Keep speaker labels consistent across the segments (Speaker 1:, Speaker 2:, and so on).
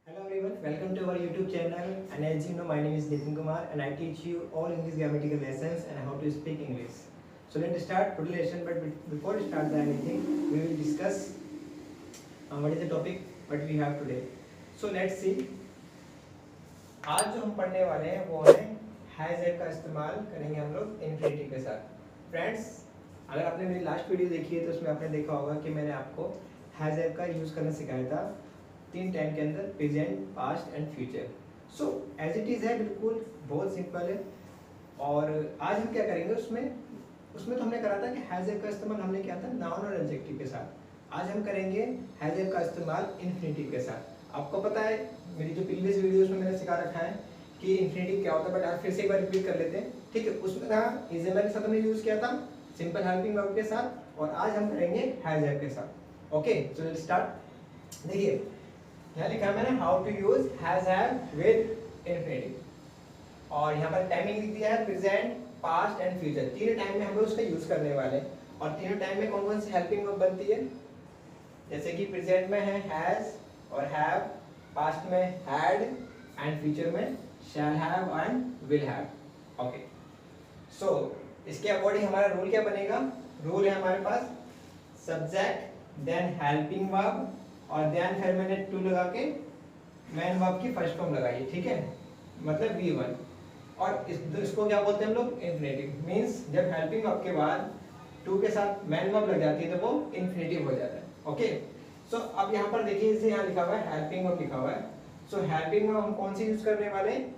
Speaker 1: Hello everyone, welcome to our YouTube channel. And as you know, my name is Nitin Kumar and I teach you all English grammatical lessons and how to speak English. So let's start today's lesson. But before we start anything, we will discuss what is the topic what we have today. So let's see. आज जो हम पढ़ने वाले हैं वो है has have का इस्तेमाल करेंगे हम लोग इन्फिनिटिव के साथ. फ्रेंड्स, अगर आपने मेरी लास्ट वीडियो देखी है तो उसमें आपने देखा होगा कि मैंने आपको हैज हैव का यूज़ करना सिखाया था 3 टाइम के अंदर, present, past and future. So as it is है, बिल्कुल बहुत सिंपल है. और आज हम क्या करेंगे उसमें तो हमने करा था कि हैज हैव का इस्तेमाल हमने किया था नाउन और एडजेक्टिव के साथ. आज हम करेंगे हैज हैव का इस्तेमाल इन्फिनिटिव के साथ. आपको पता है मेरी जो प्रीवियस वीडियोस में मैंने सिखा रखा है कि इन्फिनिटिव क्या होता है, बट आज फिर से एक बार रिपीट कर लेते हैं. ठीक है, उसमें था इज एम एल के साथ हमने यूज़ किया था, सिंपल हेल्पिंग वर्ब के साथ, और आज हम करेंगे हैज हैव के साथ. Okay, so let's start. देखिए यहाँ लिखा है मैंने how to use has have with infinitive, और यहाँ पर टाइमिंग लिख दिया है प्रेजेंट, पास्ट एंड फ्यूचर. तीनों टाइम में हम लोग उसका यूज करने वाले हैं. और तीनों टाइम में कौन कौन सी हेल्पिंग वर्ब बनती है, जैसे कि प्रेजेंट में है हैज और हैव, पास्ट में हैड एंड फ्यूचर में shall have and will have. Okay, so इसके अकॉर्डिंग हमारा रूल क्या बनेगा. रूल है हमारे पास सब्जेक्ट देन हेल्पिंग वर्ब और देन फिर मैंने टू लगा के मेन वर्ब की फर्स्ट फॉर्म लगाई. ठीक है, मतलब V1. और इसको क्या बोलते हैं हम लोग, इन्फिनिटिव. मींस जब हेल्पिंग वर्ब के बाद टू के साथ मेन वर्ब लग जाती है तो वो इन्फिनिटिव हो जाता है. ओके, सो अब यहाँ पर देखिए इसे यहाँ लिखा हुआ है हेल्पिंग वर्ब लिखा हुआ है. सो हेल्पिंग वर्ब हम कौन सी यूज करने वाले हैं,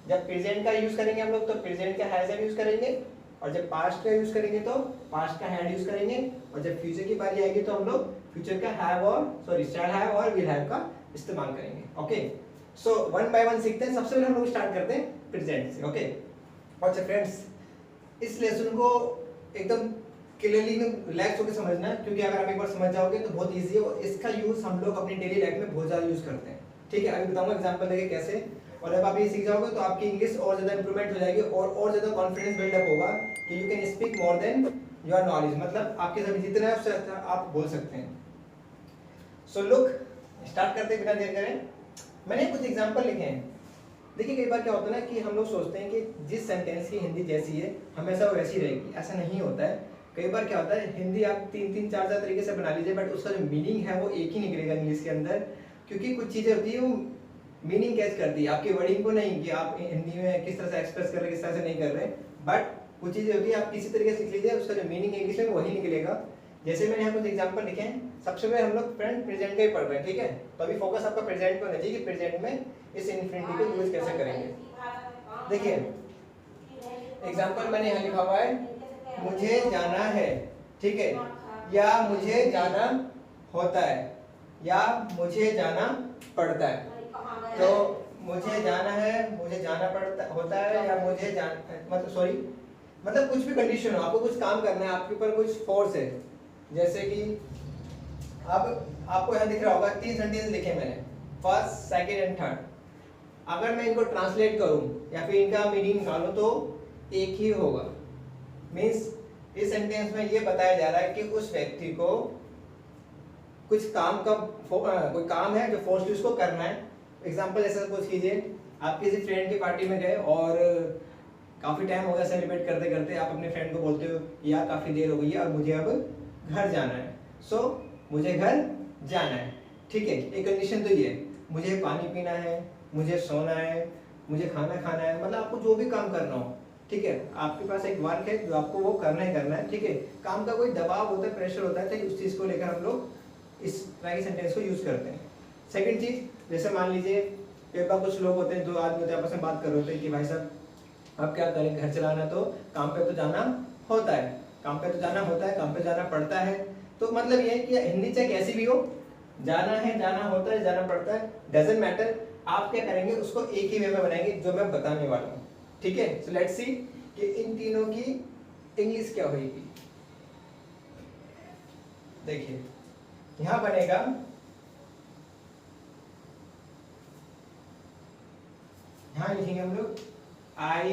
Speaker 1: जब प्रेजेंट का यूज करेंगे हम लोग तो प्रेजेंट का हैज हैव यूज करेंगे, और जब पास्ट का यूज करेंगे तो पास्ट का हैड यूज करेंगे, और जब फ्यूचर की बारी आएगी तो हम लोग फ्यूचर का हैव और शैल हैव और विल हैव का इस्तेमाल करेंगे. Okay, so one by one सीखते हैं. सबसे पहले हम लोग स्टार्ट करते हैं प्रेजेंट से. ओके, अच्छा फ्रेंड्स, इस लेसन को एकदम क्लियरली रिलैक्स होकर समझना, क्योंकि अगर आप एक बार समझ जाओगे तो बहुत ईजी है, और इसका यूज हम लोग अपनी डेली लाइफ में बहुत ज़्यादा यूज करते हैं. ठीक है, अभी बताऊंगा एग्जांपल देके कैसे. और जब आप ये सीख जाओगे तो आपकी इंग्लिश और ज़्यादा इंप्रूवमेंट हो जाएगी, और ज़्यादा कॉन्फिडेंस बिल्डअप होगा कि you can speak more than your knowledge. मतलब आपके सभी जितना है उससे आप बोल सकते हैं. सो लुक, स्टार्ट करते बिना देर करें. मैंने कुछ एग्जांपल लिखे हैं. देखिए कई बार क्या होता है ना कि हम लोग सोचते हैं कि जिस सेंटेंस की हिंदी जैसी है हमेशा वो वैसी रहेगी. ऐसा नहीं होता है. कई बार क्या होता है, हिंदी आप 3-3, 4-4 तरीके से बना लीजिए, बट उसका जो मीनिंग है वो एक ही निकलेगा इंग्लिश के अंदर. क्योंकि कुछ चीज़ें होती है वो मीनिंग कैच करती है, आपकी वर्डिंग को नहीं कि आप हिंदी में किस तरह से एक्सप्रेस कर रहे हैं, किस तरह से नहीं कर रहे. बट कुछ चीज़ें होती है आप किसी तरीके से लिख लीजिए, उसका जो मीनिंग इंग्लिश में वही निकलेगा. जैसे मैंने यहाँ कुछ एग्जांपल लिखे हैं. सबसे पहले हम लोग फ्रेंड प्रेजेंट का ही पढ़ रहे हैं. ठीक है, तो अभी फोकस आपका प्रेजेंट पे होना चाहिए कि प्रेजेंट में इस इन्फिनिटी को यूज कैसे करेंगे. देखिए एग्जांपल मैंने यहाँ लिखा हुआ है मुझे जाना है. ठीक है, या मुझे जाना होता है, या मुझे जाना पड़ता है. तो मुझे जाना है, मुझे जाना पड़ता होता है, या मुझे मतलब कुछ भी कंडीशन हो, आपको कुछ काम करना है, आपके ऊपर कुछ फोर्स है. जैसे कि अब आपको यहाँ दिख रहा होगा 3 सेंटेंस लिखे मैंने, फर्स्ट, सेकंड एंड थर्ड. अगर मैं इनको ट्रांसलेट करूं या फिर इनका मीनिंग निकालूं तो एक ही होगा. मीन्स इस सेंटेंस में ये बताया जा रहा है कि उस व्यक्ति को कुछ काम का कोई काम है जो फोर्सली उसको करना है. एग्जाम्पल ऐसा सपोज कीजिए आप किसी फ्रेंड की पार्टी में गए और काफ़ी टाइम हो गया सेलिब्रेट करते करते, आप अपने फ्रेंड को बोलते हो यार काफ़ी देर हो गई है और मुझे अब घर जाना है. सो मुझे घर जाना है. ठीक है, एक कंडीशन तो ये है, मुझे पानी पीना है, मुझे सोना है, मुझे खाना खाना है. मतलब आपको जो भी काम करना हो, ठीक है, आपके पास एक वर्क है जो आपको वो करना ही करना है. ठीक है, काम का कोई दबाव होता है, प्रेशर होता है, तो उस चीज़ को लेकर हम लोग इस तरह की सेंटेंस को यूज़ करते हैं. सेकंड चीज़, जैसे मान लीजिए कई बार कुछ लोग होते हैं, 2 आदमी होते हैं, आपस में बात कर रहे होते हैं कि भाई साहब अब क्या करें, घर चलाना तो काम पे तो जाना होता है, काम पे तो जाना होता है, काम पे जाना पड़ता है. तो मतलब ये है कि हिंदी चाहे कैसी भी हो, जाना है, जाना होता है, जाना पड़ता है, डजंट मैटर. आप क्या करेंगे उसको एक ही वे में बनाएंगे जो मैं बताने वाला हूँ. ठीक है, सो लेट्स सी कि इन तीनों की इंग्लिश क्या होगी. देखिए यहाँ बनेगा यहाँ लिखेंगे हम लोग आई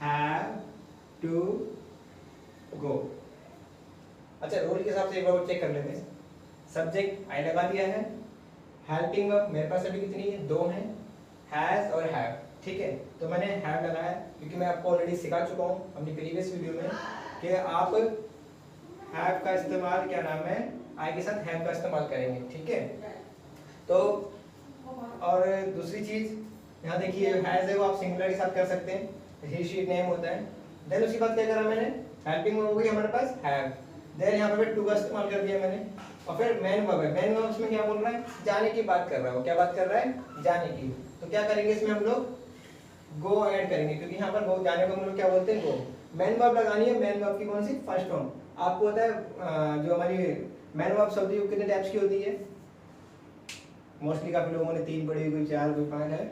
Speaker 1: हैव टू गो. अच्छा, रूल के हिसाब से एक बार चेक कर लेते हैं. सब्जेक्ट आई लगा दिया है, हेल्पिंग वर्ब मेरे पास अभी कितनी है, 2 हैं, हैज और हैव, ठीक है। तो मैंने हैव लगाया क्योंकि मैं आपको ऑलरेडी सिखा चुका हूँ अपनी प्रीवियस वीडियो में कि आप हैव का इस्तेमाल क्या नाम है, आई के साथ हैव का इस्तेमाल करेंगे, ठीक है। तो और दूसरी चीज यहाँ देखिए, हैज है वो आप सिंगुलर के साथ कर सकते हैं, ही शी नेम होता है। देन उसके बाद क्या करा मैंने, हेल्पिंग वर्ब हो गई हमारे पास हैव, देन यहाँ पे टू का इस्तेमाल कर दिया मैंने, और फिर मेन वर्ब है। मेन वर्ब में क्या बोल रहा है, जाने की बात कर रहा है वो, क्या बात कर रहा है, जाने की। तो क्या करेंगे इसमें हम लोग गो ऐड करेंगे, क्योंकि यहाँ पर गो जाने को हम लोग क्या बोलते हैं, गो। मेन वर्ब लगानी है, मेन वर्ब की कौन सी, फर्स्ट फॉर्म। आपको पता है जो हमारी मेन वर्ब शब्द है वो कितने टाइप्स की होती है, मोस्टली काफी लोगों ने 3 पढ़ी, कोई 4, कोई 5 है,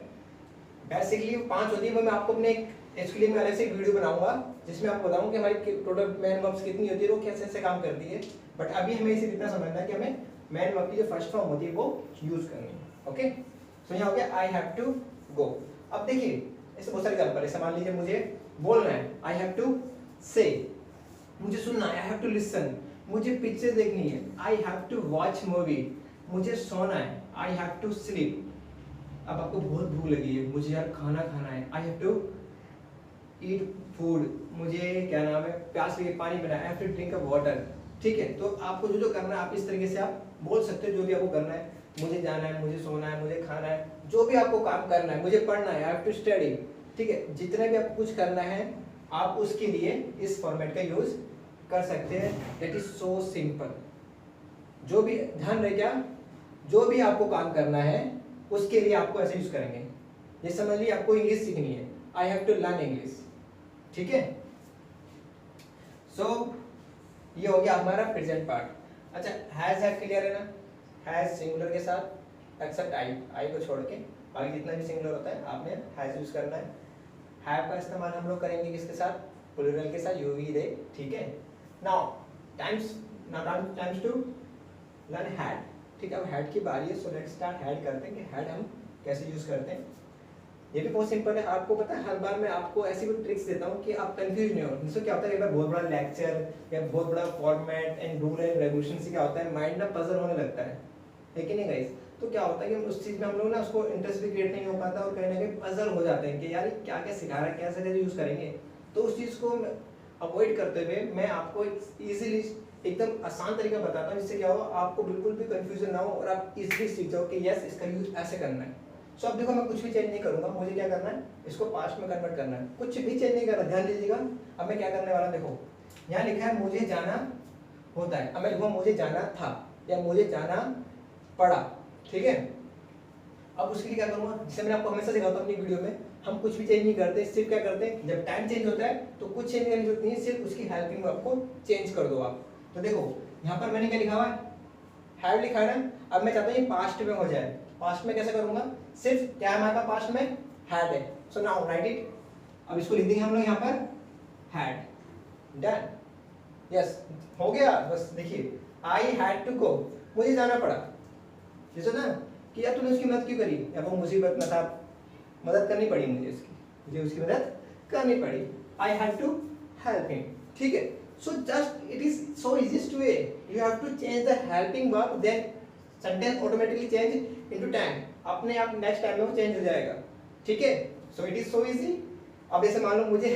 Speaker 1: बेसिकली 5 होती है। वो मैं आपको अपने इसके लिए मैं अलग से एक वीडियो बनाऊंगा जिसमें आपको बताऊंगा कि हमारी टोटल मेन वर्ब्स कितनी होती है, वो कैसे कैसे काम करती है। बट अभी हमें इसे इतना समझना है कि हमें मेन वर्ब की जो फर्स्ट फॉर्म होती है वो यूज करनी है, ओके। सो यहाँ हो गया आई हैव टू गो। अब देखिए ऐसे बहुत सारे एग्जांपल है, मान लीजिए मुझे बोलना है, आई हैव टू से, मुझे सुनना है, आई हैव टू लिसन, मुझे पिक्चर देखनी है, I have to watch movie, मुझे सोना है, आई हैव टू स्लीप। अब आपको बहुत भूख लगी है, मुझे यार खाना खाना है, I have to eat food, मुझे क्या नाम है, प्यास लगी, पानी पीना है, I have to drink water, ठीक है। तो आपको जो जो करना है आप इस तरीके से आप बोल सकते हो, जो भी आपको करना है, मुझे जाना है, मुझे सोना है, मुझे खाना है, जो भी आपको काम करना है, मुझे पढ़ना है, आई हैव टू स्टडी, ठीक है। जितने भी आपको कुछ करना है आप उसके लिए इस फॉर्मेट का यूज कर सकते हैं। That is so simple. जो भी ध्यान रहे, क्या जो भी आपको काम करना है उसके लिए आपको ऐसे यूज करेंगे। ये समझ लीजिए आपको इंग्लिश सीखनी है, I have to learn English, ठीक है। सो ये हो गया हमारा प्रेजेंट पार्ट। अच्छा, हैज है क्लियर है ना, हैज सिंगुलर के साथ एक्सेप्ट आई को छोड़ के बाकी जितना भी सिंगुलर होता है आपने हैज यूज करना है। हैव का इस्तेमाल हम लोग करेंगे किसके साथ, प्लूरल के साथ, यू वी दे, ठीक है। Now times to learn had, ठीक है। अब हैड की बारी है, सो लेट्स स्टार्ट हैड करते हैं कि हैड हम कैसे यूज करते हैं। ये भी बहुत सिंपल है, आपको पता है हर बार मैं आपको ऐसी कोई ट्रिक्स देता हूँ कि आप कंफ्यूज नहीं हो। जिससे क्या होता है, एक बार बहुत बड़ा लेक्चर या बहुत बड़ा format and rule and regulation से क्या होता है, माइंड ना पजल होने लगता है कि नहीं गाइस। तो क्या होता है कि उस चीज में हम लोग ना उसको इंटरेस्ट भी क्रिएट नहीं हो पाता और कहीं ना कहीं पजल हो जाते हैं कि यार क्या क्या सिखा रहा है, कैसे कैसे यूज करेंगे। तो उस चीज को अवॉइड करते हुए मैं आपको इजीली एकदम आसान तरीका बताता हूँ, जिससे क्या हो आपको बिल्कुल भी कंफ्यूजन ना हो और आप इजीली सीख जाओ कि यस इसका यूज ऐसे करना है। सो अब देखो मैं कुछ भी चेंज नहीं करूंगा, मुझे क्या करना है, इसको पास्ट में कन्वर्ट करना है, कुछ भी चेंज नहीं करना, ध्यान दीजिएगा। अब मैं क्या करने वाला, देखो यहाँ लिखा है मुझे जाना होता है, अब मैं लिखूंगा मुझे जाना था या मुझे जाना पड़ा, ठीक है। अब उसके लिए क्या करूंगा, जिसे मैंने आपको हमेशा सिखाता हूं अपनी वीडियो में, हम कुछ भी चेंज नहीं करते, सिर्फ क्या करते हैं जब टाइम चेंज होता है तो कुछ चेंज करने की जरूरत नहीं है, सिर्फ उसकी हेल्पिंग वर्ब को चेंज कर दो आप। तो देखो यहाँ पर मैंने क्या लिखा हुआ है, हैव लिखा है ना। अब मैं चाहता हूँ ये पास्ट में हो जाए, पास्ट में कैसे करूंगा, सिर्फ क्या है हमारे पास पास्ट में, हैड है। सो नाउ राइट इट, अब इसको लिख देंगे हम लोग यहाँ पर हैड, डन, यस हो गया। बस देखिए आई हैड टू गो, मुझे जाना पड़ा, जैसे ना कि यार तूने उसकी मदद क्यों करी, या वो मुसीबत में था, मदद करनी पड़ी मुझे उसकी मदद करनी पड़ी, I had to help him, ठीक है। So just it is so easiest way, you have to change the helping verb, then sentence automatically change into time, अपने आप नेक्स्ट टाइम में वो चेंज हो जाएगा, ठीक है। So it is so easy. अब ऐसे मान लो मुझे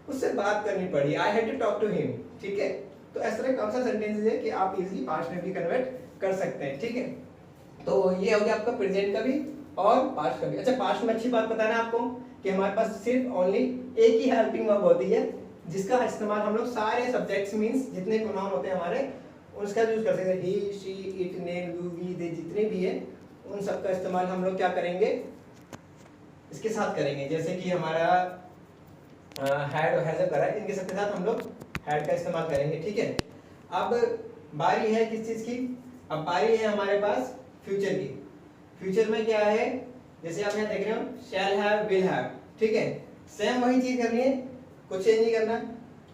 Speaker 1: उससे बात करनी पड़ी, I had to talk to him, ठीक है। तो इस तरह कौन सा सेंटेंसेस है कि आप इजीली पास्ट में भी कन्वर्ट कर सकते हैं, ठीक है। तो ये हो गया आपका प्रेजेंट का भी और पास्ट का भी। अच्छा, पास्ट में अच्छी बात बताना आपको कि हमारे पास सिर्फ ओनली एक ही हेल्पिंग वर्ब होती है, जिसका इस्तेमाल हम लोग सारे सब्जेक्ट्स मींस जितने प्रोनाउन होते हैं हमारे उसका यूज कर सकते हैं। He, she, it, name, you, we, they, जितने भी है उन सब का इस्तेमाल हम लोग क्या करेंगे, इसके साथ करेंगे। जैसे कि हमारा हैड और हैज करा है, इनके सबके साथ हम लोग हैड का इस्तेमाल करेंगे, ठीक है। अब बारी है किस चीज की, अब बारी है हमारे पास फ्यूचर की। फ्यूचर में क्या है, जैसे आप यहाँ देख रहे हो शैल हैव, विल हैव, ठीक है। सेम वही चीज करनी है, कुछ चेंज नहीं करना।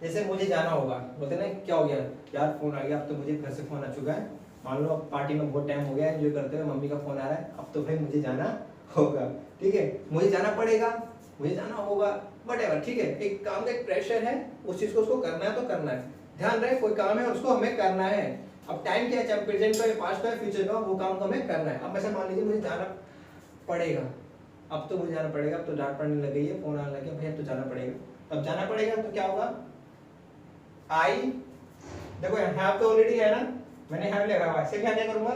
Speaker 1: जैसे मुझे जाना होगा, बोलते ना क्या हो गया यार फोन आ गया, अब तो मुझे घर से फोन आ चुका है, मान लो अब पार्टी में बहुत टाइम हो गया एंजॉय करते हुए, मम्मी का फोन आ रहा है, अब तो भाई मुझे जाना होगा, ठीक है। मुझे जाना पड़ेगा, मुझे जाना होगा, व्हाटएवर, ठीक है। एक काम का एक प्रेशर है, उस चीज को उसको करना है तो करना है। ध्यान रहे कोई काम है उसको हमें करना है, अब टाइम क्या है, चाहे प्रेजेंट का, पास्ट का, फ्यूचर का, वो काम को हमें करना है। अब ऐसा मान लीजिए मुझे जाना पड़ेगा, अब तो मुझे जाना पड़ेगा, अब तो डांट पड़ने लग गई है, फोन आने लग गया, भैया तो जाना पड़ेगा। अब जाना पड़ेगा तो क्या होगा, आई, देखो हैव तो ऑलरेडी है ना, मैंने हैव लगा हुआ है, सिर्फ क्या करूंगा,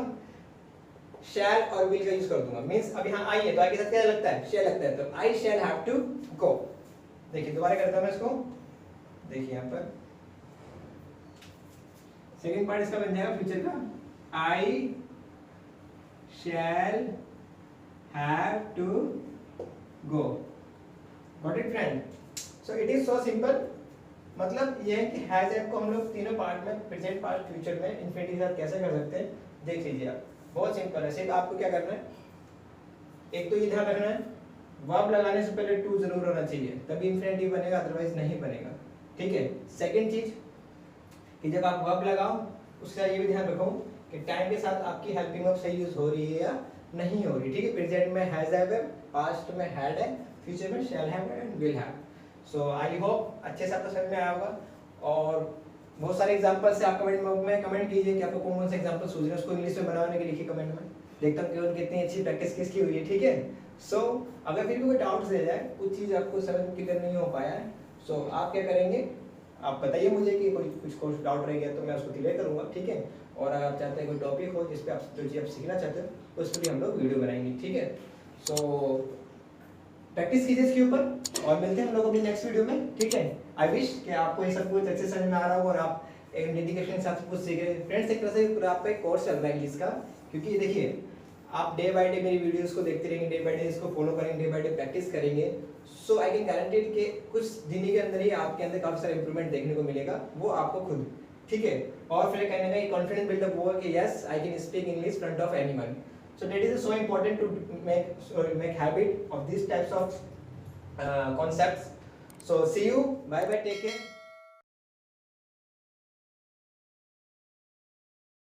Speaker 1: शैल और विल का यूज कर दूंगा। मींस अब यहाँ आई है तो आई के साथ क्या लगता है, शैल लगता है, तो आई शैल हैव टू गो। देखिए दोबारा करता हूं मैं इसको, देखिए यहाँ पर सेकंड पार्ट इसका बन जाएगा फ्यूचर का, I shall have to go. Got it friend? So it is so simple. मतलब ये है कि हैज हैव को हम लोग तीनों पार्ट में, प्रेजेंट, पास्ट, फ्यूचर में इन्फिनिटी के साथ कैसे कर सकते हैं, देख लीजिए आप। बहुत सिंपल है, सिर्फ आपको क्या करना है, एक तो ये ध्यान रखना है वर्ब लगाने से पहले टू जरूर होना चाहिए, तभी इन्फिनिटी बनेगा, अदरवाइज नहीं बनेगा। ठीक है। सेकंड चीज कि जब आप वर्ब लगाओ उसका ये भी ध्यान रखो कि टाइम के साथ आपकी हेल्पिंग वर्ब सही यूज हो रही है या नहीं हो रही। ठीक है। प्रेजेंट में हैज हैव है, पास्ट में हैड है, फ्यूचर में shall have and will have. So I hope अच्छे से आपको समझ में आया होगा। और बहुत सारे एग्जांपल्स से आप कमेंट में कमेंट कीजिए कि आपको कौन कौन से एग्जांपल सूझ रहे हैं, उसको इंग्लिश में बनाने के लिखिए कमेंट में, देखता हूँ कि कितनी अच्छी प्रैक्टिस किसकी हुई है। ठीक है। सो अगर फिर भी कोई डाउट रह जाए, कुछ चीज़ आपको समझ में क्लियर नहीं हो पाया है, सो आप क्या करेंगे, आप बताइए मुझे कि कोई कुछ डाउट रह गया तो मैं उसको क्लियर करूँगा। ठीक है। और अगर आप चाहते हैं कोई टॉपिक हो जिस पे आप जो चीज़ आप सीखना चाहते हो तो उस पर भी हम लोग वीडियो बनाएंगे। ठीक है। सो प्रैक्टिस कीजिए इसके ऊपर और मिलते हैं हम लोग अभी नेक्स्ट वीडियो में। ठीक है। आई विश कि आपको ये सब कुछ अच्छे समझ में आ रहा हो और आप एक डेडिकेशन के साथ कुछ सीख रहे हैं। फ्रेंड्स एक तरह से पूरा आपका एक कोर्स चल रहा है इंग्लिश का, क्योंकि ये देखिए आप डे बाय डे मेरी वीडियोस को देखते रहेंगे, डे बाय डे इसको फॉलो करेंगे, डे बाय डे प्रैक्टिस करेंगे। सो आई कैन गारंटेड कि कुछ दिन के अंदर ही आपके अंदर काफी सारा इंप्रूवमेंट देखने को मिलेगा, वो आपको खुद। ठीक है। और फिर कहने का कॉन्फिडेंस बिल्डअप हुआ कि yes I can speak English front of anyone. So that is so important to make habit of these types of concepts. So see you. Bye bye. Take care.